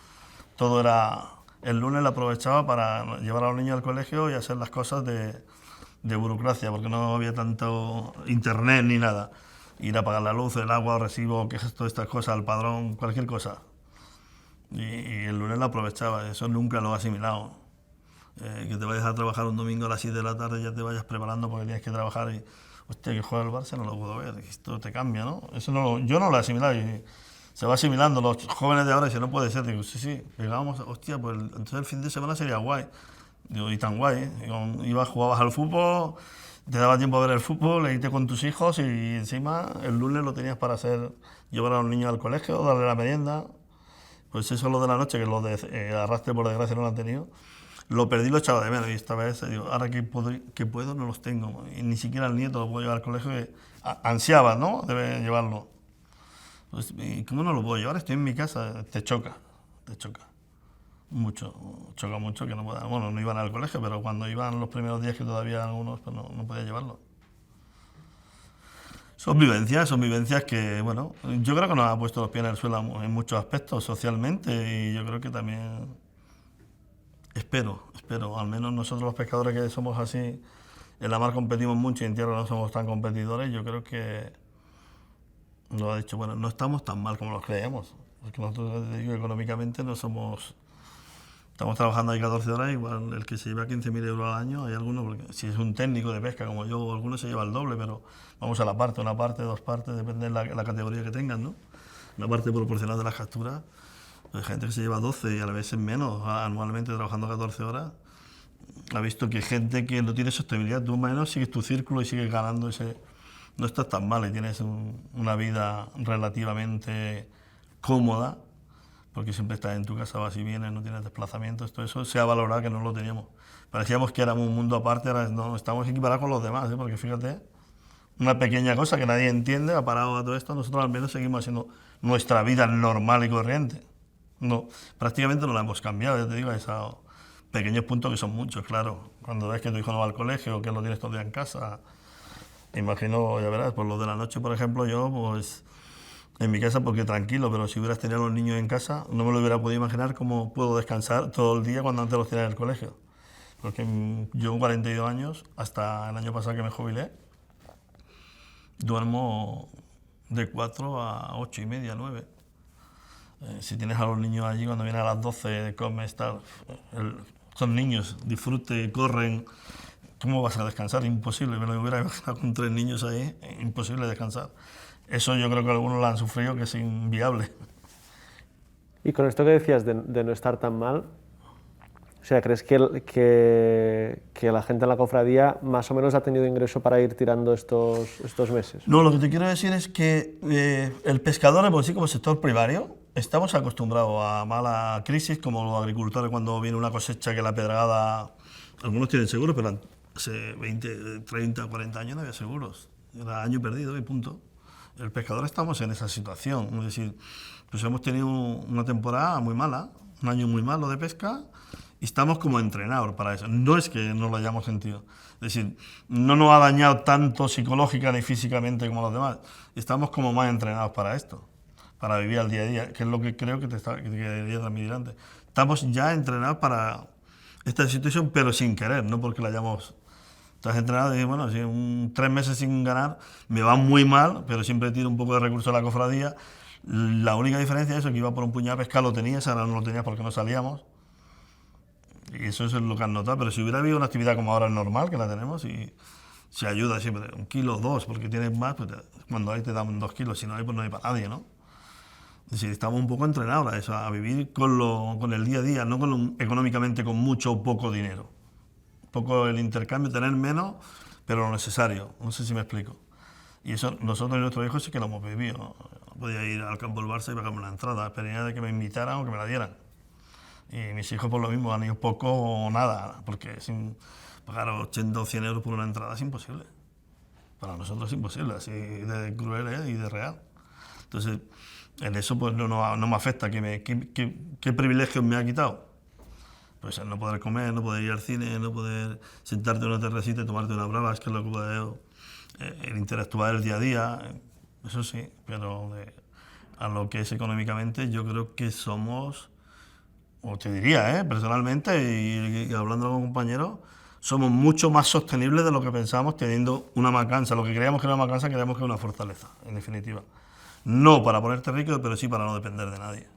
Todo era... El lunes lo aprovechaba para llevar a los niños al colegio y hacer las cosas de burocracia, porque no había tanto internet ni nada. Ir a pagar la luz, el agua, el recibo, que es todas estas cosas, el padrón, cualquier cosa. Y el lunes lo aprovechaba, eso nunca lo he asimilado. Que te vayas a trabajar un domingo a las 7 de la tarde, ya te vayas preparando porque tienes que trabajar y, hostia, que juega el Barça, no lo puedo ver, esto te cambia, ¿no? Eso yo no lo he asimilado y se va asimilando. Los jóvenes de ahora dicen, no puede ser, digo, sí, pegábamos, hostia, pues entonces el fin de semana sería guay. Digo, y tan guay, ibas, jugabas al fútbol, te daba tiempo a ver el fútbol, leíste con tus hijos y encima el lunes lo tenías para llevar a los niños al colegio, darle la merienda. Pues eso es lo de la noche, que lo de arrastre por desgracia no lo han tenido. lo perdí, lo echaba de menos, y esta vez digo, ahora que puedo no los tengo, y ni siquiera el nieto lo puedo llevar al colegio, que ansiaba, ¿no?, debe llevarlo. Pues, ¿y cómo no lo puedo llevar? Estoy en mi casa, te choca mucho, choca mucho que no puedan, bueno, no iban al colegio, pero cuando iban los primeros días que todavía algunos, pues no podía llevarlo. Son vivencias que, bueno, yo creo que nos ha puesto los pies en el suelo en muchos aspectos socialmente, y yo creo que también, espero, al menos nosotros los pescadores que somos así, en la mar competimos mucho y en tierra no somos tan competidores, yo creo que nos ha dicho, bueno, no estamos tan mal como los creemos, porque nosotros, te digo, económicamente no somos... Estamos trabajando ahí 14 horas, igual el que se lleva 15.000 euros al año, hay algunos, porque si es un técnico de pesca como yo, algunos se lleva el doble, pero vamos a la parte, una parte, dos partes, depende de la categoría que tengan, ¿no? La parte proporcional de las capturas, hay gente que se lleva 12 y a veces menos, anualmente trabajando 14 horas. Ha visto que hay gente que no tiene sostenibilidad, tú más o menos sigues tu círculo y sigues ganando ese... No estás tan mal y tienes una vida relativamente cómoda, porque siempre estás en tu casa, vas y vienes, no tienes desplazamientos, todo eso se ha valorado que no lo teníamos. Parecíamos que éramos un mundo aparte, ahora no, estamos equiparados con los demás, porque fíjate, una pequeña cosa que nadie entiende ha parado a todo esto, nosotros al menos seguimos haciendo nuestra vida normal y corriente. No, prácticamente no la hemos cambiado, ya te digo, esos pequeños puntos que son muchos, claro. Cuando ves que tu hijo no va al colegio, que lo tienes todo el día en casa, imagino, ya verás, por lo de la noche, por ejemplo, yo, pues... En mi casa porque tranquilo, pero si hubieras tenido a los niños en casa, no me lo hubiera podido imaginar cómo puedo descansar todo el día cuando antes los tenía en el colegio. Porque yo con 42 años, hasta el año pasado que me jubilé, duermo de 4 a 8 y media, 9. Si tienes a los niños allí, cuando vienen a las 12, comes, tal, son niños, disfruten, corren, ¿cómo vas a descansar? Imposible, me lo hubiera imaginado con 3 niños ahí, imposible descansar. Eso yo creo que algunos lo han sufrido, que es inviable. Y con esto que decías de no estar tan mal, o sea, ¿crees que la gente en la cofradía más o menos ha tenido ingreso para ir tirando estos meses? No, lo que te quiero decir es que el pescador, por sí, como sector primario, estamos acostumbrados a mala crisis, como los agricultores cuando viene una cosecha que la pedrada... Algunos tienen seguros, pero hace 20, 30, 40 años no había seguros. Era año perdido y punto. El pescador estamos en esa situación, es decir, pues hemos tenido una temporada muy mala, un año muy malo de pesca, y estamos como entrenados para eso. No es que no lo hayamos sentido, es decir, no nos ha dañado tanto psicológica ni físicamente como los demás, estamos como más entrenados para esto, para vivir al día a día, que es lo que creo que te quería transmitir antes. Estamos ya entrenados para esta situación, pero sin querer, no porque la hayamos... Estás entrenado y bueno, si 3 meses sin ganar me va muy mal, pero siempre tiro un poco de recursos a la cofradía. La única diferencia es eso, que iba por un puñado a pescar, lo tenías, ahora no lo tenías porque no salíamos. Y eso es lo que has notado, pero si hubiera habido una actividad como ahora normal, que la tenemos, y se ayuda siempre, 1 kilo, 2, porque tienes más, pues cuando hay te dan 2 kilos, si no hay, pues no hay para nadie, ¿no? Es decir, estamos un poco entrenados a eso, a vivir con el día a día, no económicamente con mucho o poco dinero. Poco el intercambio, tener menos, pero lo necesario. No sé si me explico. Y eso nosotros y nuestros hijos sí que lo hemos vivido. No podía ir al campo del Barça y pagarme una entrada, esperar de que me invitaran o que me la dieran. Y mis hijos por lo mismo han ido poco o nada, porque sin pagar 80 o 100 euros por una entrada es imposible. Para nosotros es imposible, así de cruel y de real. Entonces, en eso pues no me afecta. ¿Qué privilegios me ha quitado? Pues el no poder comer, no poder ir al cine, no poder sentarte en una terracita y tomarte una brava, es que es lo que puedo, el interactuar el día a día, eso sí, pero a lo que es económicamente yo creo que somos, o te diría, personalmente, y hablando con compañeros, somos mucho más sostenibles de lo que pensamos teniendo una macanza. Lo que creíamos que era una macanza, creíamos que era una fortaleza, en definitiva. No para ponerte rico, pero sí para no depender de nadie.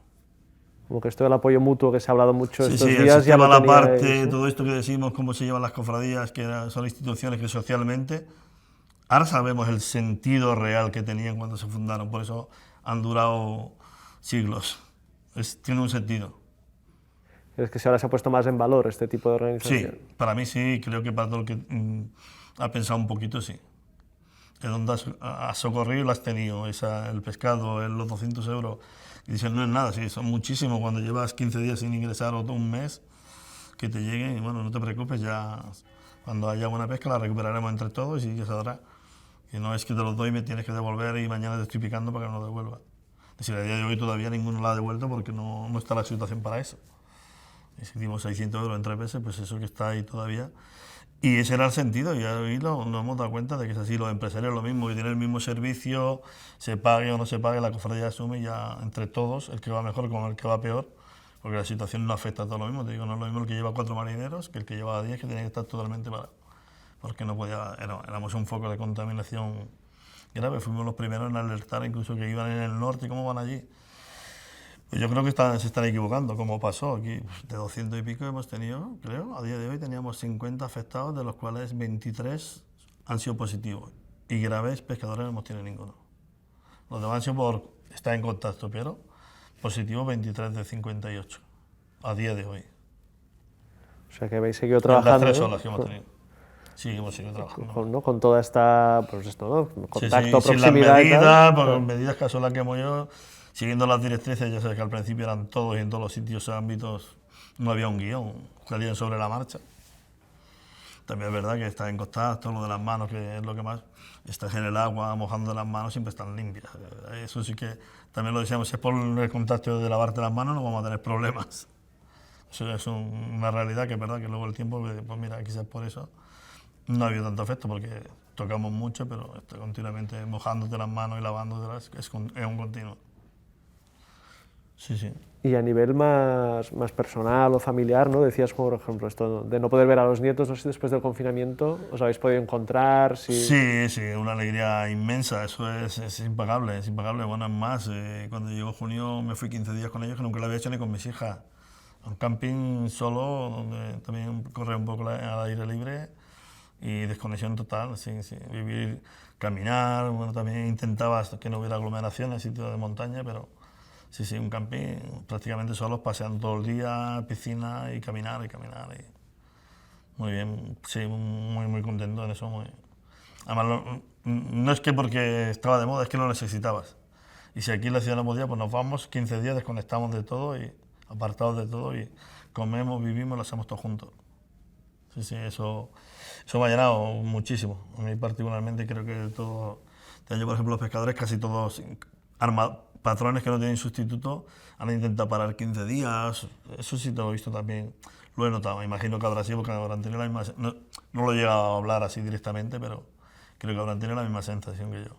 Como que esto del apoyo mutuo que se ha hablado mucho estos días, ya lo lo la parte, ¿sí? Todo esto que decimos, cómo se llevan las cofradías, que son instituciones que socialmente, ahora sabemos el sentido real que tenían cuando se fundaron, por eso han durado siglos. Tiene un sentido. ¿Es que ahora se ha puesto más en valor este tipo de organización? Sí, para mí sí, creo que para todo el que ha pensado un poquito, sí. En donde has socorrido lo has tenido, el pescado, los 200 euros. Y dicen, no es nada, sí, son muchísimo cuando llevas 15 días sin ingresar o un mes, que te lleguen y bueno, no te preocupes, ya cuando haya buena pesca la recuperaremos entre todos y ya se dará. Y no es que te los doy y me tienes que devolver y mañana te estoy picando para que no lo devuelva. Es decir, a día de hoy todavía ninguno lo ha devuelto porque no está la situación para eso. Y si dimos 600 euros en 3 veces, pues eso que está ahí todavía. Y ese era el sentido, y ahí nos hemos dado cuenta de que es así. Los empresarios lo mismo, que tienen el mismo servicio, se pague o no se pague, la cofradía asume ya entre todos, el que va mejor con el que va peor, porque la situación no afecta a todo lo mismo. Te digo, no es lo mismo el que lleva 4 marineros que el que lleva 10, que tiene que estar totalmente parado. Porque no podía, éramos un foco de contaminación grave, fuimos los primeros en alertar incluso que iban en el norte, ¿cómo van allí? Pues yo creo que se están equivocando, como pasó aquí. De 200 y pico hemos tenido, creo, a día de hoy teníamos 50 afectados, de los cuales 23 han sido positivos. Y graves pescadores no hemos tenido ninguno. Los demás han sido por estar en contacto, pero positivos 23 de 58, a día de hoy. O sea que habéis seguido trabajando. Las 3 olas que hemos tenido. Sí, hemos seguido trabajando. ¿No? Con toda esta, pues esto, ¿no? Contacto, sí, proximidad. Sin las medidas, por las medidas que son las que hemos ido, siguiendo las directrices, ya sabes que al principio eran todos y en todos los sitios y ámbitos no había un guión, salían sobre la marcha. También es verdad que estar en contacto, lo de las manos, que es lo que más, estás en el agua mojando las manos, siempre están limpias. Eso sí que también lo decíamos, si es por el contacto de lavarte las manos no vamos a tener problemas. Eso es una realidad que es verdad que luego el tiempo, pues mira, quizás por eso no ha habido tanto efecto, porque tocamos mucho, pero continuamente mojándote las manos y lavándotelas es un continuo. Sí, sí. Y a nivel más personal o familiar, ¿no? Decías, por ejemplo, esto de no poder ver a los nietos, no sé si después del confinamiento os habéis podido encontrar. Sí, una alegría inmensa, eso es impagable, es impagable. Bueno, es más, cuando llegó junio me fui 15 días con ellos, que nunca lo había hecho ni con mis hijas. Un camping solo, donde también correr un poco al aire libre y desconexión total, sí, vivir, caminar, bueno, también intentaba que no hubiera aglomeraciones, sitios de montaña, pero sí, un camping prácticamente solos, paseando todo el día, piscina y caminar. Muy bien, sí, muy contento en eso. Además, no es que porque estaba de moda, es que lo necesitabas. Y si aquí en la ciudad no podía, pues nos vamos 15 días, desconectamos de todo y apartados de todo y comemos, vivimos, lo hacemos todo juntos. Sí, eso me ha llenado muchísimo. A mí particularmente creo que todo, yo por ejemplo los pescadores casi todos patrones que no tienen sustituto han intentado parar 15 días, eso sí te lo he visto también, lo he notado, me imagino que habrá sido porque habrán tenido la misma, no lo he llegado a hablar así directamente, pero creo que habrán tenido la misma sensación que yo.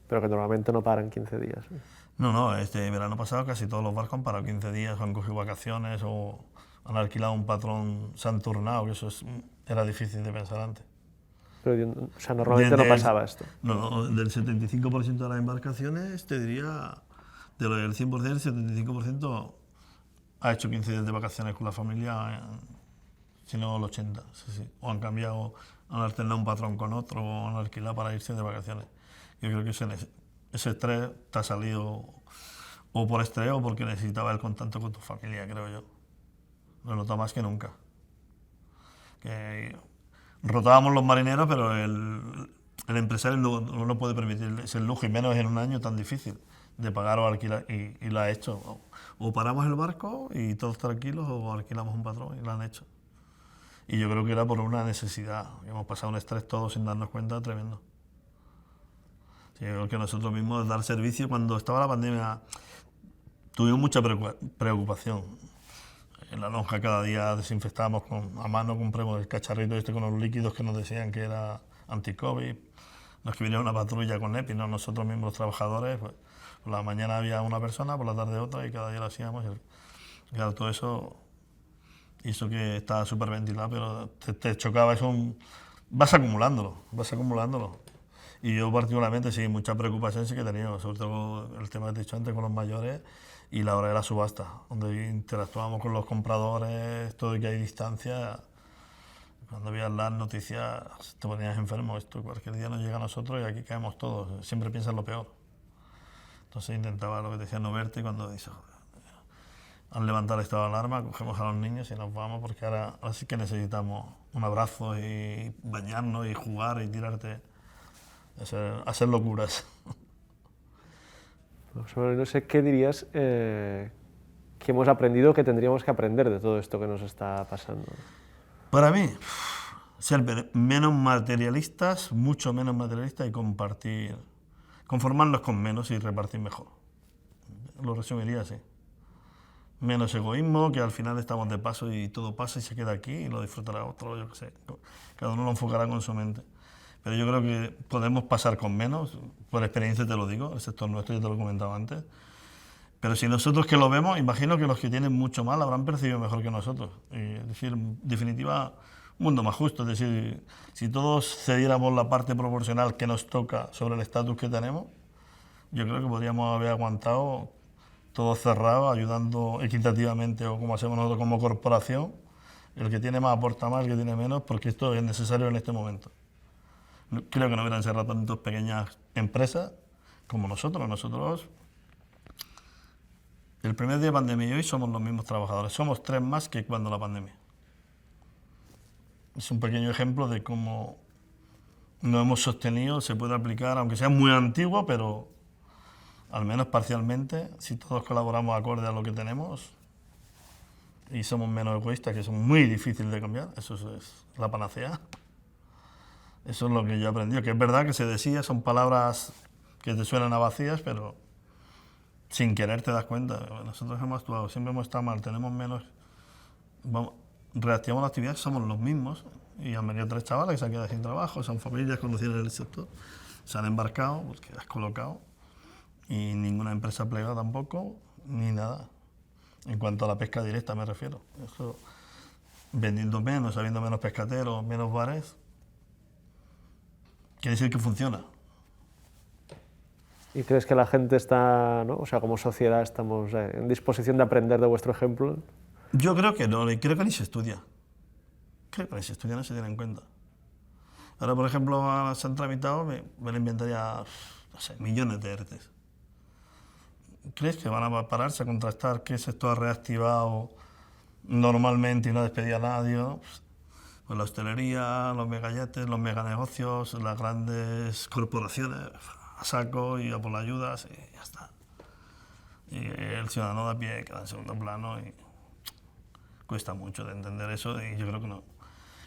Pero que normalmente no paran 15 días. No, este verano pasado casi todos los barcos han parado 15 días, o han cogido vacaciones o han alquilado un patrón, se han turnado, que eso era difícil de pensar antes. Pero, o sea, normalmente no pasaba esto. No, del 75% de las embarcaciones, te diría, del 100%, el 75% ha hecho 15 días de vacaciones con la familia, si no el 80%, sí. O han cambiado, han alternado un patrón con otro, o han alquilado para irse de vacaciones. Yo creo que ese estrés te ha salido o por estrés o porque necesitaba el contacto con tu familia, creo yo. Lo he notado más que nunca. Que rotábamos los marineros, pero el empresario no puede permitir ese lujo, y menos en un año tan difícil de pagar o alquilar, y lo ha hecho. O paramos el barco y todos tranquilos, o alquilamos un patrón, y lo han hecho. Y yo creo que era por una necesidad. Hemos pasado un estrés todos sin darnos cuenta tremendo. Sí, yo creo que nosotros mismos dar servicio, cuando estaba la pandemia, tuvimos mucha preocupación. En la lonja cada día desinfectábamos a mano, compramos el cacharrito con los líquidos que nos decían que era anti-COVID. No es que viniera una patrulla con EPI, no, nosotros mismos los trabajadores, pues, por la mañana había una persona, por la tarde otra, y cada día lo hacíamos. Y claro, todo eso hizo que estaba súper ventilado, pero te chocaba eso, vas acumulándolo. Y yo particularmente sí, mucha preocupación sí que he tenido, sobre todo el tema que te he dicho antes con los mayores y la hora de la subasta, donde interactuábamos con los compradores, todo y que hay distancia. Cuando veías las noticias te ponías enfermo, esto cualquier día nos llega a nosotros y aquí caemos todos, siempre piensas lo peor. Entonces intentaba, lo que te decía, no verte, y cuando dices, al levantar el estado de alarma, cogemos a los niños y nos vamos, porque ahora sí que necesitamos un abrazo y bañarnos y jugar y tirarte. Hacer locuras. No sé qué dirías ¿qué hemos aprendido que tendríamos que aprender de todo esto que nos está pasando? Para mí, ser menos materialistas, mucho menos materialistas y compartir, conformarnos con menos y repartir mejor. Lo resumiría así. Menos egoísmo, que al final estamos de paso y todo pasa y se queda aquí y lo disfrutará otro, yo qué sé. Cada uno lo enfocará con su mente. Pero yo creo que podemos pasar con menos, por experiencia te lo digo, el sector nuestro ya te lo he comentado antes. Pero si nosotros que lo vemos, imagino que los que tienen mucho más lo habrán percibido mejor que nosotros. Es decir, en definitiva, un mundo más justo. Es decir, si todos cediéramos la parte proporcional que nos toca sobre el estatus que tenemos, yo creo que podríamos haber aguantado todo cerrado, ayudando equitativamente o como hacemos nosotros como corporación. El que tiene más aporta más, el que tiene menos, porque esto es necesario en este momento. Creo que no hubieran cerrado tantas pequeñas empresas como nosotros. Nosotros, el primer día de pandemia y hoy somos los mismos trabajadores. Somos 3 más que cuando la pandemia. Es un pequeño ejemplo de cómo nos hemos sostenido, se puede aplicar, aunque sea muy antiguo, pero al menos parcialmente, si todos colaboramos acorde a lo que tenemos y somos menos egoístas, que son muy difíciles de cambiar, eso es la panacea. Eso es lo que yo he aprendido, que es verdad que se decía, son palabras que te suenan a vacías, pero sin querer te das cuenta. Nosotros hemos actuado, siempre hemos estado mal, tenemos menos, reactivamos la actividad, somos los mismos, y han venido 3 chavales que se han quedado sin trabajo, son familias conocidas en el sector, se han embarcado, porque has colocado, y ninguna empresa plegada tampoco, ni nada. En cuanto a la pesca directa me refiero. Eso, vendiendo menos, habiendo menos pescateros, menos bares, quiere decir que funciona. ¿Y crees que la gente está, ¿no? O sea, como sociedad estamos en disposición de aprender de vuestro ejemplo? Yo creo que no, creo que ni se estudia. Creo que ni se estudia, no se tiene en cuenta. Ahora, por ejemplo, se han tramitado, me lo inventaría, no sé, millones de ERTEs. ¿Crees que van a pararse a contrastar qué sector ha reactivado normalmente y no ha despedido a nadie? ¿No? Pues la hostelería, los megayates, los meganegocios, las grandes corporaciones, a saco y a por las ayudas y ya está. Y el ciudadano de a pie queda en segundo plano y cuesta mucho de entender eso y yo creo que no.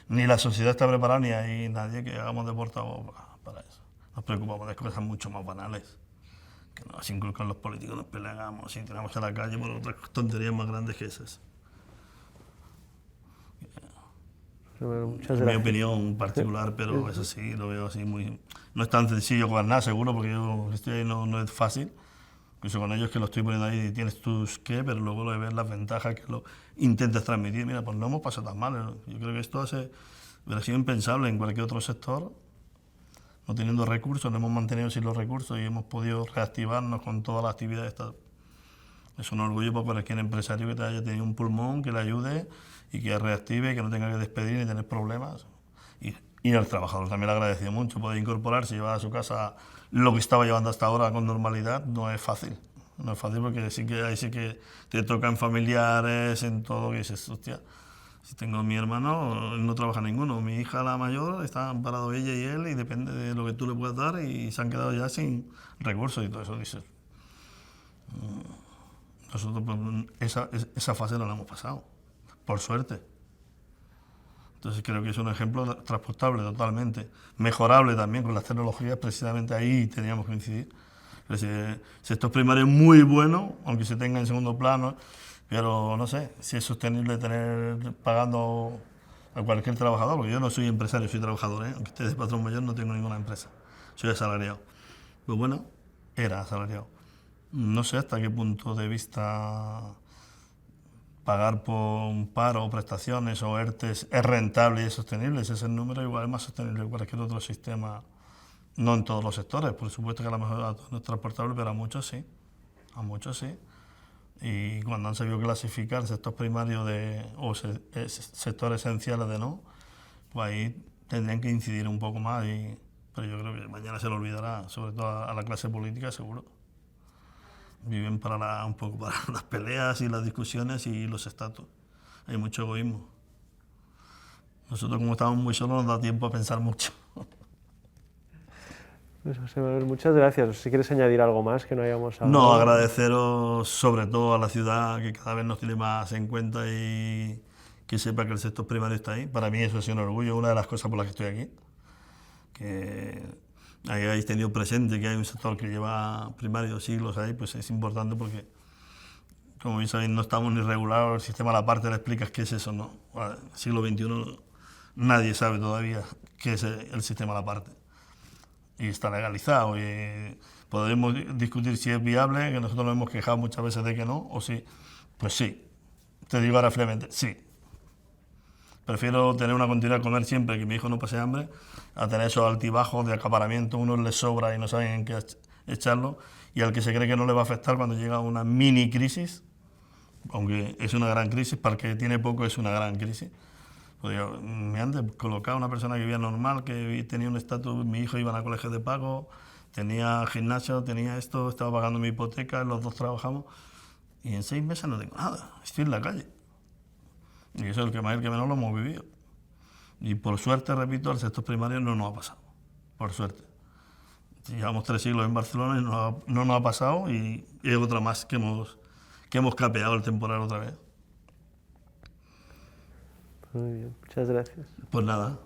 Ni la sociedad está preparada ni hay nadie que hagamos de portavoz para eso. Nos preocupamos de cosas mucho más banales. Que nos inculcan los políticos, nos peleamos y tiramos a la calle por otras tonterías más grandes que esas. Muchas Es mi gracias. opinión particular, pero eso sí, lo veo así muy... No es tan sencillo gobernar, seguro, porque yo estoy ahí no es fácil. Incluso con ellos que lo estoy poniendo ahí, tienes tus qué, pero luego lo de ver las ventajas que lo intentas transmitir. Mira, pues no hemos pasado tan mal. Yo creo que esto hubiera sido impensable en cualquier otro sector. No teniendo recursos, nos hemos mantenido sin los recursos y hemos podido reactivarnos con toda la actividad. Es un orgullo para cualquier empresario que te haya tenido un pulmón, que le ayude y que reactive, que no tenga que despedir ni tener problemas. Y al trabajador también le agradecido mucho poder incorporarse y llevar a su casa lo que estaba llevando hasta ahora con normalidad. No es fácil. No es fácil porque ahí sí que te tocan familiares, en todo, que dices, hostia, si tengo mi hermano, no trabaja ninguno. Mi hija, la mayor, está amparado ella y él y depende de lo que tú le puedas dar y se han quedado ya sin recursos y todo eso. Dices, nosotros pues, esa fase no la hemos pasado, por suerte. Entonces creo que es un ejemplo transportable totalmente, mejorable también con las tecnologías, precisamente ahí teníamos que incidir. El sector primario es muy bueno, aunque se tenga en segundo plano, pero no sé si es sostenible tener pagando a cualquier trabajador, porque yo no soy empresario, soy trabajador, aunque esté de patrón mayor no tengo ninguna empresa, soy asalariado. Pues bueno, era asalariado. No sé hasta qué punto de vista pagar por un paro o prestaciones o ERTES es rentable y es sostenible. Ese es el número, igual es más sostenible que cualquier otro sistema, no en todos los sectores, por supuesto que a lo mejor no es transportable, pero a muchos sí. Y cuando han sabido clasificar sector primario o sectores esenciales de no, pues ahí tendrían que incidir un poco más, pero yo creo que mañana se lo olvidará, sobre todo a la clase política, seguro. Viven un poco para las peleas y las discusiones y los estatus. Hay mucho egoísmo. Nosotros como estamos muy solos nos da tiempo a pensar mucho. Eso, José Manuel, muchas gracias. Si quieres añadir algo más que no hayamos hablado. No, agradeceros sobre todo a la ciudad que cada vez nos tiene más en cuenta y que sepa que el sector primario está ahí. Para mí eso ha sido un orgullo, una de las cosas por las que estoy aquí. Que hayáis tenido presente que hay un sector que lleva primario siglos ahí, pues es importante porque, como bien sabéis, no estamos ni regulados, el sistema a la parte le explicas qué es eso, ¿no? En el siglo XXI nadie sabe todavía qué es el sistema a la parte. Y está legalizado y podemos discutir si es viable, que nosotros nos hemos quejado muchas veces de que no, o sí. Pues sí, te digo ahora fríamente, sí. Prefiero tener una continuidad de comer siempre, que mi hijo no pase hambre, a tener esos altibajos de acaparamiento, unos les sobra y no saben en qué echarlo, y al que se cree que no le va a afectar cuando llega una mini crisis, aunque es una gran crisis, para el que tiene poco es una gran crisis. Pues yo, me han colocado una persona que vivía normal, que tenía un estatus, mi hijo iba a colegio de pago, tenía gimnasio, tenía esto, estaba pagando mi hipoteca, los dos trabajamos, y en 6 meses no tengo nada, estoy en la calle. Y eso es el que más y el que menos lo hemos vivido. Y por suerte, repito, el sector primario no nos ha pasado, por suerte. Llevamos 3 siglos en Barcelona y no nos ha pasado, y es otra más que hemos capeado el temporal otra vez. Muy bien, muchas gracias. Pues nada.